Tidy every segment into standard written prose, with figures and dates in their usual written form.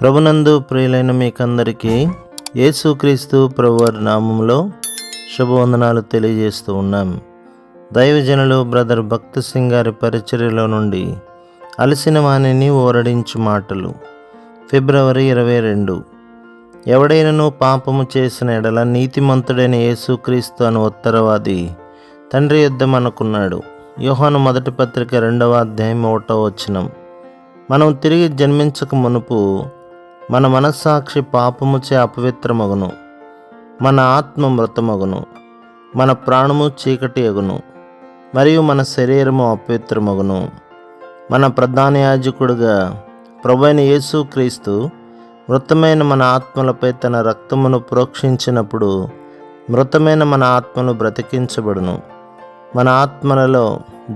ప్రభునందు ప్రియులైన మీకందరికీ యేసుక్రీస్తు ప్రభువారి నామములో శుభవందనాలు తెలియజేస్తూ ఉన్నాం. దైవజనులు బ్రదర్ భక్తి సింగ్ గారి పరిచర్యలో నుండి అలసిన వాణిని ఓరడించు మాటలు. ఫిబ్రవరి 22. ఎవడైనను పాపము చేసిన ఎడల నీతిమంతుడైన యేసుక్రీస్తు అను ఉత్తరవాది తండ్రి యుద్ధమనుకున్నాడు. యోహాను మొదటి పత్రిక 2వ అధ్యాయం 1వ వచనం. మనం తిరిగి జన్మించక మునుపు మన మనస్సాక్షి పాపముచే అపవిత్రమగును, మన ఆత్మ మృతమగును, మన ప్రాణము చీకటి అగును, మరియు మన శరీరము అపవిత్రమగును. మన ప్రధాన యాజకుడుగా ప్రభువైన యేసుక్రీస్తు మృతమైన మన ఆత్మలపై తన రక్తమును ప్రోక్షించినప్పుడు మృతమైన మన ఆత్మలు బ్రతికించబడును. మన ఆత్మలలో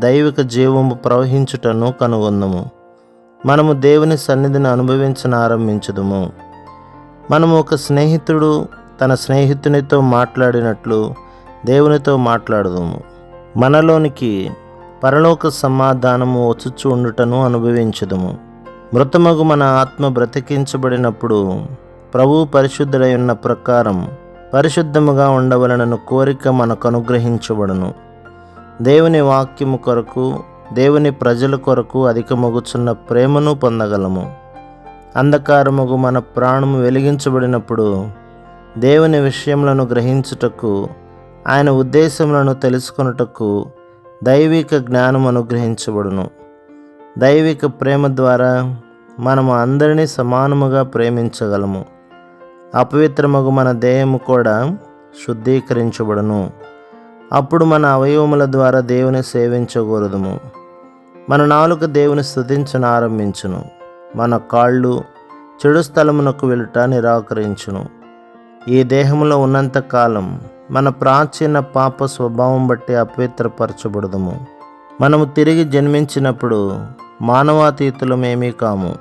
దైవిక జీవము ప్రవహించుటను కనుగొందుము. మనము దేవుని సన్నిధిని అనుభవించనారంభించుదుము. మనము ఒక స్నేహితుడు తన స్నేహితునితో మాట్లాడినట్లు దేవునితో మాట్లాడుదుము. మనలోనికి పరలోక సమాధానము వచ్చుచు ఉండుటను అనుభవించుదుము. మృతమగు మన ఆత్మ బ్రతికించబడినప్పుడు ప్రభువు పరిశుద్ధుడై ఉన్న ప్రకారం పరిశుద్ధముగా ఉండవలనను కోరిక మనకు అనుగ్రహించబడును. దేవుని వాక్యము కొరకు, దేవుని ప్రజల కొరకు అధికమగుచున్న ప్రేమను పొందగలము. అంధకారముగు మన ప్రాణము వెలిగించబడినప్పుడు దేవుని విషయములను గ్రహించుటకు, ఆయన ఉద్దేశములను తెలుసుకొనుటకు దైవిక జ్ఞానం అనుగ్రహించబడును. దైవిక ప్రేమ ద్వారా మనము అందరినీ సమానముగా ప్రేమించగలము. అపవిత్రమగు మన దేహము కూడా శుద్ధీకరించబడును. అప్పుడు మన అవయవముల ద్వారా దేవుని సేవించకూడదుము. మన నాలుక దేవుని స్తుతించను ఆరంభించును. మన కాళ్ళు చెడు స్థలమునకు వెళ్ళుట నిరాకరించును. ఈ దేహములో ఉన్నంత కాలం మన ప్రాచీన పాప స్వభావం బట్టి అపవిత్రపరచబడదుము. మనము తిరిగి జన్మించినప్పుడు మానవాతీతులమేమీ కాము.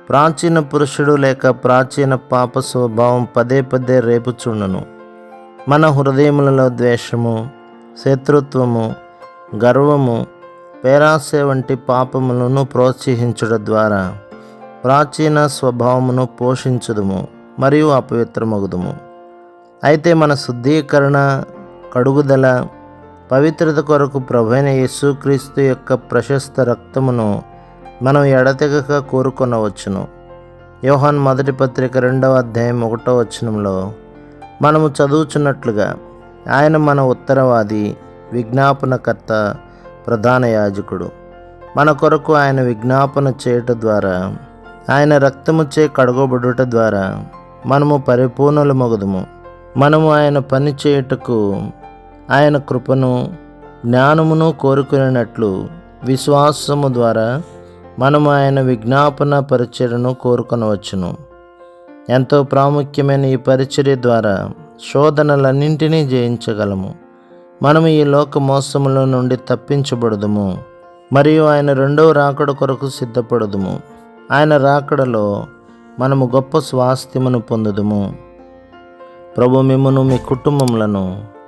ప్రాచీన పురుషుడు లేక ప్రాచీన పాప స్వభావం పదే పదే రేపుచుండును. మన హృదయములలో ద్వేషము, శత్రుత్వము, గర్వము, పేరాశ వంటి పాపములను ప్రోత్సహించుట ద్వారా ప్రాచీన స్వభావమును పోషించుదుము మరియు అపవిత్రమగుదుము. అయితే మన శుద్ధీకరణ, కడుగుదల, పవిత్రత కొరకు ప్రభువైన యేసుక్రీస్తు యొక్క ప్రశస్త రక్తమును మనం ఎడతెగక కోరుకొనవచ్చును. యోహాను మొదటి పత్రిక 2వ అధ్యాయం 1వ వచనంలో మనము చదువుచున్నట్లుగా ఆయన మన ఉత్తరవాది, విజ్ఞాపనకర్త, ప్రధాన యాజకుడు. మన కొరకు ఆయన విజ్ఞాపన చేయుట ద్వారా, ఆయన రక్తముచే కడగబడుట ద్వారా మనము పరిపూర్ణులమగుదుము. మనము ఆయన పని చేయుటకు ఆయన కృపను, జ్ఞానమును కోరుకునేటట్లు విశ్వాసము ద్వారా మనము ఆయన విజ్ఞాపన పరిచర్యను కోరుకొనవచ్చును. ఎంతో ప్రాముఖ్యమైన ఈ పరిచర్య ద్వారా శోధనలన్నింటినీ జయించగలము. మనము ఈ లోక మోసముల నుండి తప్పించబడుదుము మరియు ఆయన రెండవ రాకడ కొరకు సిద్ధపడుదుము. ఆయన రాకడలో మనము గొప్ప స్వాస్థ్యమును పొందుదుము. ప్రభు మిమ్మును, మీ కుటుంబములను,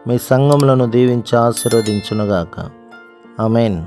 మీ సంఘములను దీవించి ఆశీర్వదించునుగాక. ఆమేన్.